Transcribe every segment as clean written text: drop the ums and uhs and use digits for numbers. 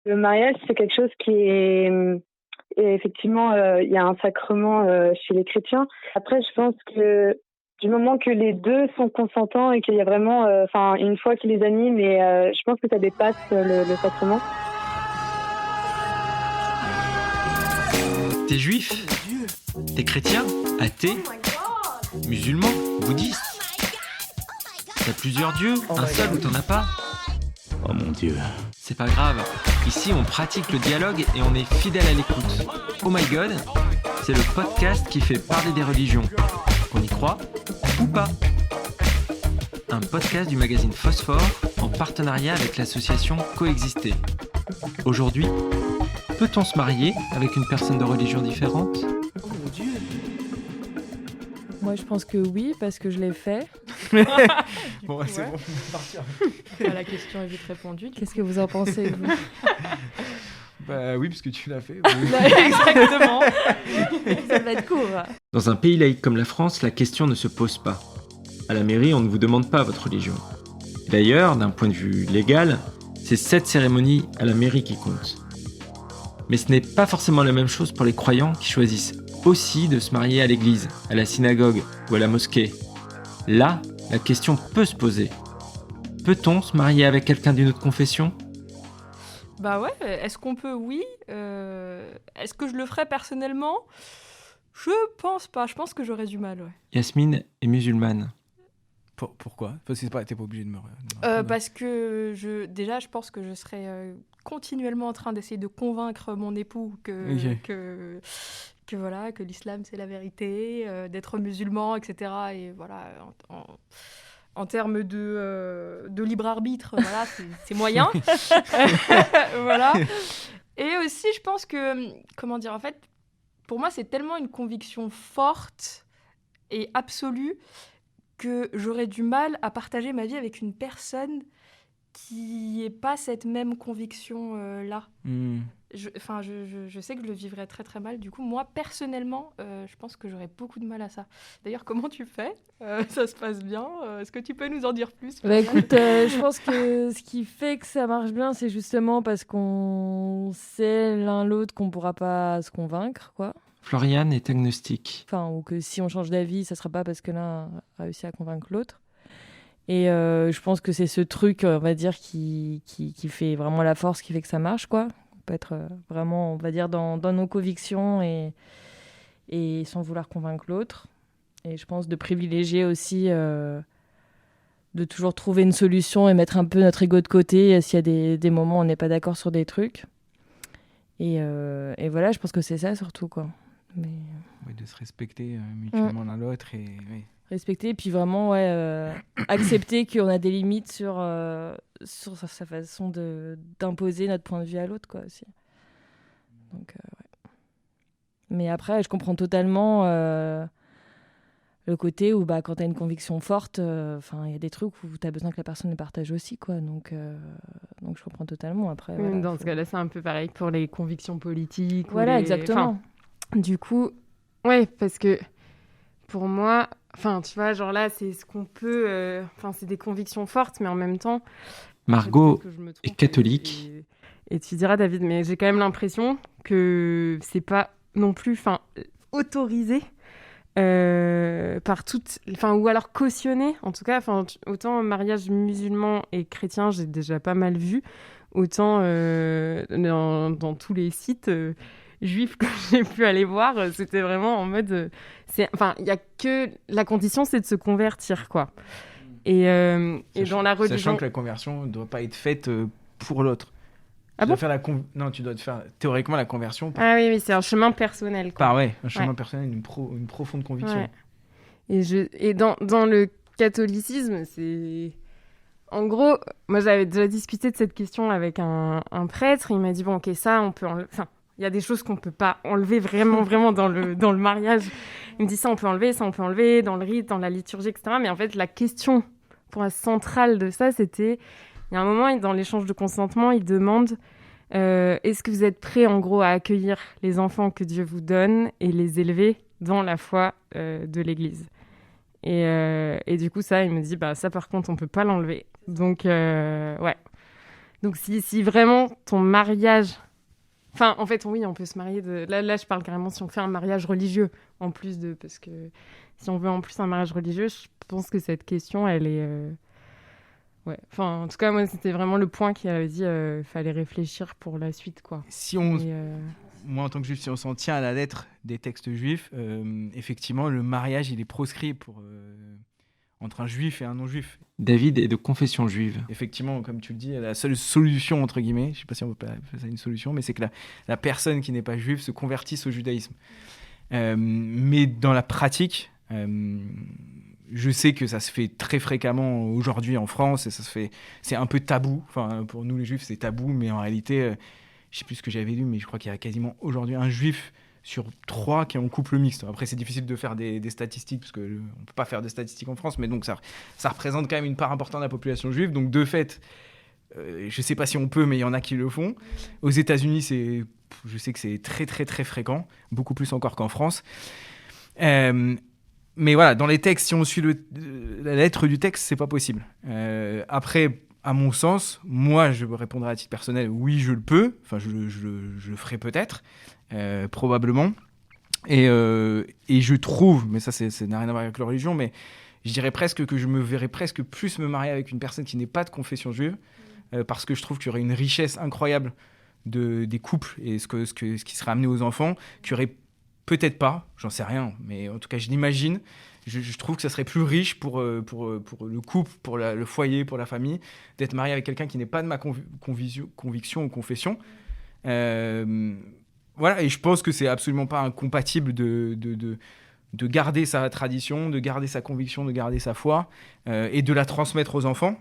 Le mariage, c'est quelque chose qui est... Et effectivement, il y a un sacrement chez les chrétiens. Après, je pense que du moment que les deux sont consentants et qu'il y a vraiment une foi qui les anime, et je pense que ça dépasse le sacrement. T'es juif ? T'es chrétien ? Athée ? Musulman ? Bouddhiste ? T'as plusieurs dieux ? Un seul ou t'en as pas ? Oh mon Dieu. C'est pas grave. Ici, on pratique le dialogue et on est fidèle à l'écoute. Oh my God, c'est le podcast qui fait parler des religions. Qu'on y croit ou pas. Un podcast du magazine Phosphore en partenariat avec l'association Coexister. Aujourd'hui, peut-on se marier avec une personne de religion différente ? Oh mon Dieu. Moi, je pense que oui, parce que je l'ai fait. Bon, c'est bon, on peut partir. La question est vite répondue. Qu'est-ce que vous en pensez, vous ? Bah oui, parce que tu l'as fait. Exactement. Ça va être court. Dans un pays laïque comme la France, la question ne se pose pas. À la mairie, on ne vous demande pas votre religion. D'ailleurs, d'un point de vue légal, c'est cette cérémonie à la mairie qui compte. Mais ce n'est pas forcément la même chose pour les croyants qui choisissent aussi de se marier à l'église, à la synagogue ou à la mosquée. Là, la question peut se poser. Peut-on se marier avec quelqu'un d'une autre confession ? Bah ouais, est-ce qu'on peut ? Oui. Est-ce que je le ferais personnellement ? Je pense pas. Je pense que j'aurais du mal, ouais. Yasmine est musulmane. Pourquoi ? Parce que t'es pas obligé de me... Parce que je pense que je serais continuellement en train d'essayer de convaincre mon époux que l'islam c'est la vérité, d'être musulman, etc. Et voilà, en termes de libre arbitre, voilà, c'est moyen. Voilà. Et aussi, je pense que, en fait, pour moi, c'est tellement une conviction forte et absolue que j'aurais du mal à partager ma vie avec une personne qui n'ait pas cette même conviction-là. Je sais que je le vivrais très très mal. Du coup, moi, personnellement, je pense que j'aurais beaucoup de mal à ça. D'ailleurs, comment tu fais ? Ça se passe bien ? Est-ce que tu peux nous en dire plus ? Écoute, je pense que ce qui fait que ça marche bien, c'est justement parce qu'on sait l'un l'autre qu'on ne pourra pas se convaincre, quoi. Floriane est agnostique. Ou que si on change d'avis, ça ne sera pas parce que l'un a réussi à convaincre l'autre. Et je pense que c'est ce truc, on va dire, qui fait vraiment la force, qui fait que ça marche, quoi. On peut être vraiment, on va dire, dans nos convictions et sans vouloir convaincre l'autre. Et je pense de privilégier aussi, de toujours trouver une solution et mettre un peu notre ego de côté s'il y a des moments où on n'est pas d'accord sur des trucs. Et voilà, je pense que c'est ça surtout, quoi. Mais... Oui, de se respecter mutuellement l'un l'autre et... Oui. Respecter, puis vraiment accepter qu'on a des limites sur sa façon d'imposer notre point de vue à l'autre, quoi, aussi. Donc, ouais. Mais après, je comprends totalement le côté où, quand tu as une conviction forte, il y a des trucs où tu as besoin que la personne le partage aussi, quoi. Donc je comprends totalement. Après, voilà, dans ce cas-là, c'est un peu pareil pour les convictions politiques. Voilà, exactement. Du coup, ouais, parce que pour moi... tu vois, genre là, c'est ce qu'on peut... c'est des convictions fortes, mais en même temps... Margot est catholique. Et tu diras, David, mais j'ai quand même l'impression que c'est pas non plus autorisé par toutes... ou alors cautionné, en tout cas. Autant mariage musulman et chrétien, j'ai déjà pas mal vu. Autant dans tous les sites... juifs que j'ai pu aller voir, c'était vraiment en mode... il y a que... La condition, c'est de se convertir, quoi. Et dans la religion... Sachant que la conversion ne doit pas être faite pour l'autre. Ah bon ? Non, tu dois te faire théoriquement la conversion. Ah oui, c'est un chemin personnel, quoi. Un chemin personnel, une profonde conviction. Ouais. Et dans le catholicisme, c'est... En gros, moi, j'avais déjà discuté de cette question avec un prêtre. Il m'a dit, bon, ok, ça, on peut... Il y a des choses qu'on ne peut pas enlever vraiment, vraiment dans le mariage. Il me dit ça, on peut enlever, dans le rite, dans la liturgie, etc. Mais en fait, la question pour la centrale de ça, c'était... Il y a un moment, dans l'échange de consentement, il demande est-ce que vous êtes prêts, en gros, à accueillir les enfants que Dieu vous donne et les élever dans la foi de l'Église ? Et du coup, ça, il me dit, ça, par contre, on ne peut pas l'enlever. Donc, ouais. Donc si vraiment ton mariage... Enfin, en fait, oui, on peut se marier de... Là, je parle carrément si on fait un mariage religieux, en plus de... Parce que si on veut en plus un mariage religieux, je pense que cette question, elle est... Ouais. Enfin, en tout cas, moi, c'était vraiment le point qui avait dit fallait réfléchir pour la suite, quoi. Moi, en tant que juif, si on s'en tient à la lettre des textes juifs, effectivement, le mariage, il est proscrit entre un juif et un non-juif. David est de confession juive. Effectivement, comme tu le dis, la seule solution, entre guillemets, je ne sais pas si on peut appeler ça une solution, mais c'est que la personne qui n'est pas juive se convertisse au judaïsme. Mais dans la pratique, je sais que ça se fait très fréquemment aujourd'hui en France, et c'est un peu tabou. Enfin, pour nous les juifs, c'est tabou, mais en réalité, je ne sais plus ce que j'avais lu, mais je crois qu'il y a quasiment aujourd'hui un juif sur 3 qui est en couple mixte. Après, c'est difficile de faire des statistiques, parce qu'on ne peut pas faire de statistiques en France, mais donc ça représente quand même une part importante de la population juive. Donc, de fait, je ne sais pas si on peut, mais il y en a qui le font. Aux États-Unis, je sais que c'est très, très, très fréquent, beaucoup plus encore qu'en France. Mais voilà, dans les textes, si on suit la lettre du texte, c'est pas possible. Après, à mon sens, moi, je répondrai à titre personnel, oui, je le peux. Enfin, je le ferai peut-être, probablement. Et je trouve, mais ça n'a rien à voir avec la religion, mais je dirais presque que je me verrais presque plus me marier avec une personne qui n'est pas de confession juive, parce que je trouve qu'il y aurait une richesse incroyable des couples et ce qui serait amené aux enfants, qu'il y aurait peut-être pas, j'en sais rien, mais en tout cas je l'imagine. Je trouve que ça serait plus riche pour le couple, pour le foyer, pour la famille, d'être marié avec quelqu'un qui n'est pas de ma conviction ou confession. Voilà, et je pense que c'est absolument pas incompatible de garder sa tradition, de garder sa conviction, de garder sa foi, et de la transmettre aux enfants.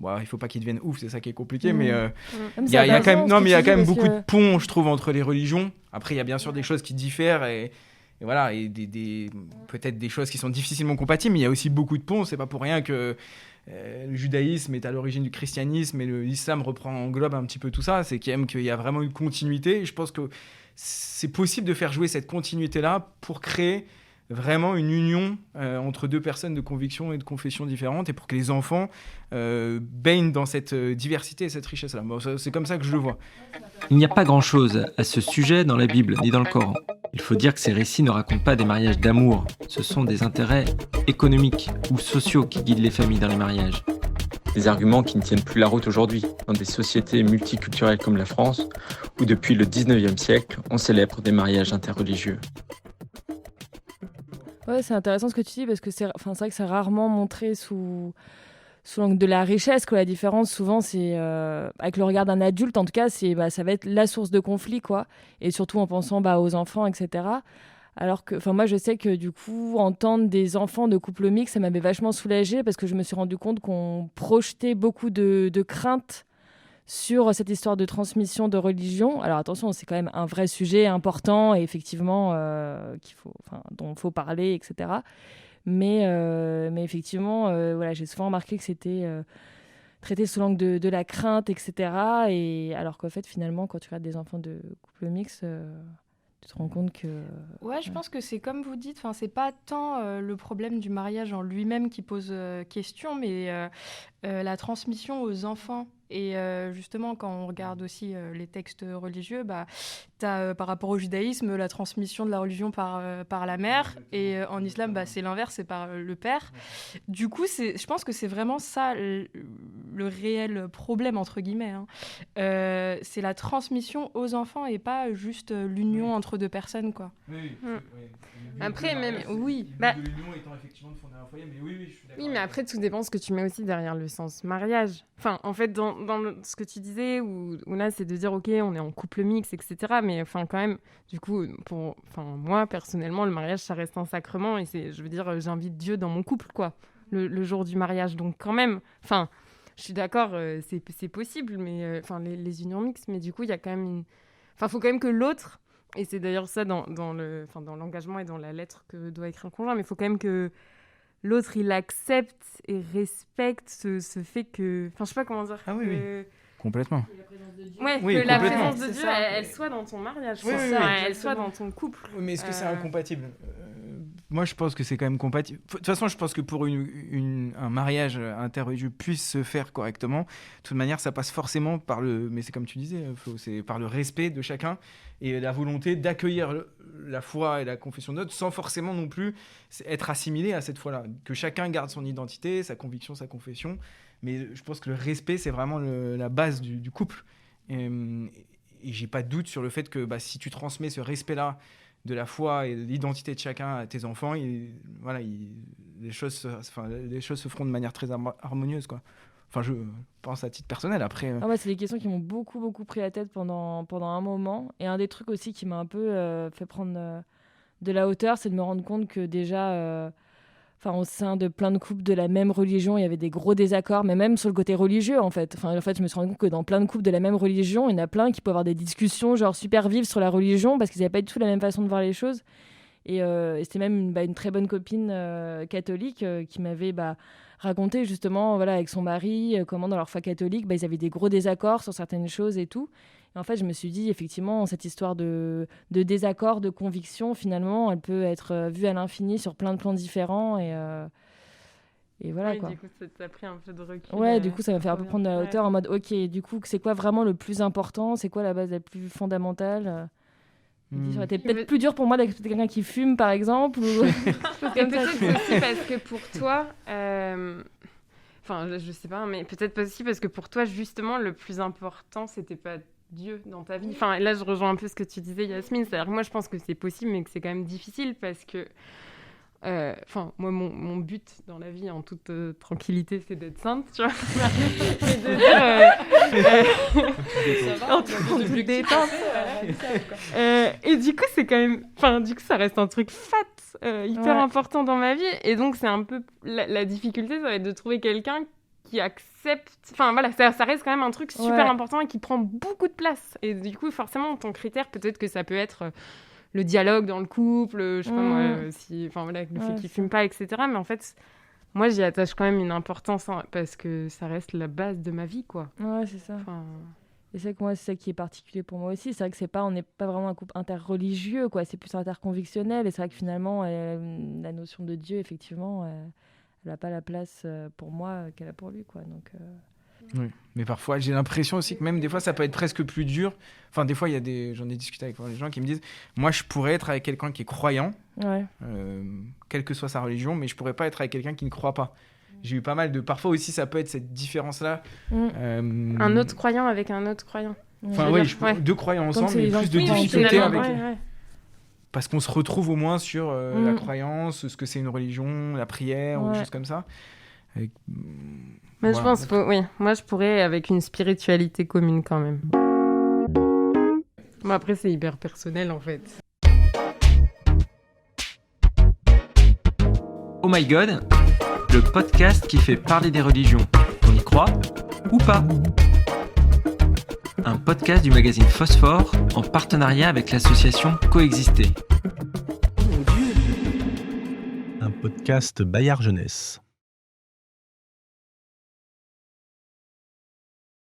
Bon, il ne faut pas qu'ils deviennent ouf, c'est ça qui est compliqué, mais il y a quand même beaucoup de ponts, je trouve, entre les religions. Après, il y a bien sûr des choses qui diffèrent et voilà, et peut-être des choses qui sont difficilement compatibles, mais il y a aussi beaucoup de ponts. C'est pas pour rien que le judaïsme est à l'origine du christianisme et l'islam englobe un petit peu tout ça. C'est qu'il y a vraiment une continuité. Et je pense que c'est possible de faire jouer cette continuité-là pour créer vraiment une union entre deux personnes de conviction et de confession différentes, et pour que les enfants baignent dans cette diversité et cette richesse-là. Bon, c'est comme ça que je le vois. Il n'y a pas grand-chose à ce sujet dans la Bible ni dans le Coran. Il faut dire que ces récits ne racontent pas des mariages d'amour. Ce sont des intérêts économiques ou sociaux qui guident les familles dans les mariages. Des arguments qui ne tiennent plus la route aujourd'hui, dans des sociétés multiculturelles comme la France, où depuis le 19e siècle, on célèbre des mariages interreligieux. Ouais, c'est intéressant ce que tu dis, parce que c'est vrai que c'est rarement montré sous l'angle de la richesse, que la différence, souvent, c'est avec le regard d'un adulte, en tout cas, ça va être la source de conflit, quoi. Et surtout en pensant aux enfants, etc. Alors que, moi, je sais que du coup, entendre des enfants de couple mixte, ça m'avait vachement soulagée, parce que je me suis rendu compte qu'on projetait beaucoup de craintes sur cette histoire de transmission de religion. Alors attention, c'est quand même un vrai sujet important et effectivement dont il faut parler, etc. Mais effectivement, voilà, j'ai souvent remarqué que c'était traité sous l'angle de la crainte, etc. Et alors qu'en fait, finalement, quand tu regardes des enfants de couple mixte, tu te rends compte que... Ouais, je pense que c'est comme vous dites, c'est pas tant le problème du mariage en lui-même qui pose question, mais la transmission aux enfants. Et justement, quand on regarde aussi les textes religieux, t'as par rapport au judaïsme la transmission de la religion par la mère, et en islam, c'est l'inverse, c'est par le père. Du coup, je pense que c'est vraiment ça le réel problème, entre guillemets. C'est la transmission aux enfants et pas juste l'union entre deux personnes, quoi. Oui. Après, même, oui. L'union étant effectivement de fonder un foyer, mais oui, je suis d'accord. Oui, mais après, tout dépend ce que tu mets aussi derrière le sens mariage. Enfin, en fait, dans ce que tu disais, où là, c'est de dire, OK, on est en couple mixte, etc. Mais quand même, du coup, moi, personnellement, le mariage, ça reste un sacrement. Et je veux dire, j'invite Dieu dans mon couple, quoi, le jour du mariage. Donc, quand même, je suis d'accord, c'est possible, mais les unions mixtes, mais du coup, il y a quand même faut quand même que l'autre... Et c'est d'ailleurs ça dans l'engagement et dans la lettre que doit écrire un conjoint, mais il faut quand même que l'autre, il accepte et respecte ce fait que... je sais pas comment dire. Ah oui. Complètement. Que la présence de Dieu, elle soit dans ton mariage, elle soit dans ton couple. Mais est-ce que c'est incompatible ? moi, je pense que c'est quand même compatible. De toute façon, je pense que pour un mariage interreligieux puisse se faire correctement, de toute manière, ça passe forcément par mais c'est comme tu disais, c'est par le respect de chacun et la volonté d'accueillir la foi et la confession d'autres sans forcément non plus être assimilé à cette foi-là. Que chacun garde son identité, sa conviction, sa confession. Mais je pense que le respect, c'est vraiment la base du couple. Et j'ai pas de doute sur le fait que si tu transmets ce respect-là de la foi et de l'identité de chacun à tes enfants, les choses se feront de manière très harmonieuse, quoi. Enfin, je pense à titre personnel. Après, c'est des questions qui m'ont beaucoup, beaucoup pris la tête pendant un moment. Et un des trucs aussi qui m'a un peu fait prendre de la hauteur, c'est de me rendre compte que déjà, au sein de plein de couples de la même religion, il y avait des gros désaccords, mais même sur le côté religieux, en fait. En fait, je me suis rendu compte que dans plein de couples de la même religion, il y en a plein qui peuvent avoir des discussions genre super vives sur la religion parce qu'ils n'avaient pas du tout la même façon de voir les choses. Et c'était même une très bonne copine catholique qui m'avait raconté justement avec son mari comment dans leur foi catholique ils avaient des gros désaccords sur certaines choses et tout. Et en fait, je me suis dit effectivement cette histoire de désaccord, de conviction, finalement, elle peut être vue à l'infini sur plein de plans différents et voilà, quoi. Du coup, ça t'a pris un peu de recul. Ouais, du coup, ça m'a fait un peu prendre de la hauteur en mode ok, du coup, c'est quoi vraiment le plus important ? C'est quoi la base la plus fondamentale ? Ça aurait été peut-être plus dur pour moi d'accepter quelqu'un qui fume, par exemple. Et peut-être aussi parce que pour toi, je sais pas, mais peut-être aussi parce que pour toi, justement, le plus important, c'était pas Dieu dans ta vie. Enfin, là, je rejoins un peu ce que tu disais, Yasmine. C'est-à-dire que moi, je pense que c'est possible, mais que c'est quand même difficile parce que moi, mon but dans la vie, en toute tranquillité, c'est d'être sainte, tu vois. En toute détente. Et du coup, c'est quand même... du coup, ça reste un truc hyper important dans ma vie. Et donc, c'est un peu... La difficulté, ça va être de trouver quelqu'un qui accepte... ça reste quand même un truc super important et qui prend beaucoup de place. Et du coup, forcément, ton critère, peut-être que ça peut être... le dialogue dans le couple, je sais pas moi, le fait qu'il fume pas, etc. Mais en fait, moi, j'y attache quand même une importance parce que ça reste la base de ma vie, quoi. Ouais, c'est ça. Et c'est que moi, c'est ça qui est particulier pour moi aussi. C'est vrai que on n'est pas vraiment un couple interreligieux, quoi. C'est plus interconvictionnel. Et c'est vrai que finalement, la notion de Dieu, effectivement, elle n'a pas la place pour moi qu'elle a pour lui, quoi. Donc... Oui, mais parfois j'ai l'impression aussi que même des fois ça peut être presque plus dur. Enfin, des fois j'en ai discuté avec des gens qui me disent moi je pourrais être avec quelqu'un qui est croyant, quelle que soit sa religion, mais je pourrais pas être avec quelqu'un qui ne croit pas. J'ai eu pas mal de... Parfois aussi ça peut être cette différence-là. Un autre croyant avec un autre croyant. Enfin deux croyants ensemble, mais plus de difficultés avec... Parce qu'on se retrouve au moins sur la croyance, ce que c'est une religion, la prière ou des choses comme ça. Mais je pense que moi je pourrais avec une spiritualité commune quand même. Bon, après c'est hyper personnel en fait. Oh My God, le podcast qui fait parler des religions. On y croit ou pas ? Un podcast du magazine Phosphore en partenariat avec l'association Coexister. Un podcast Bayard Jeunesse.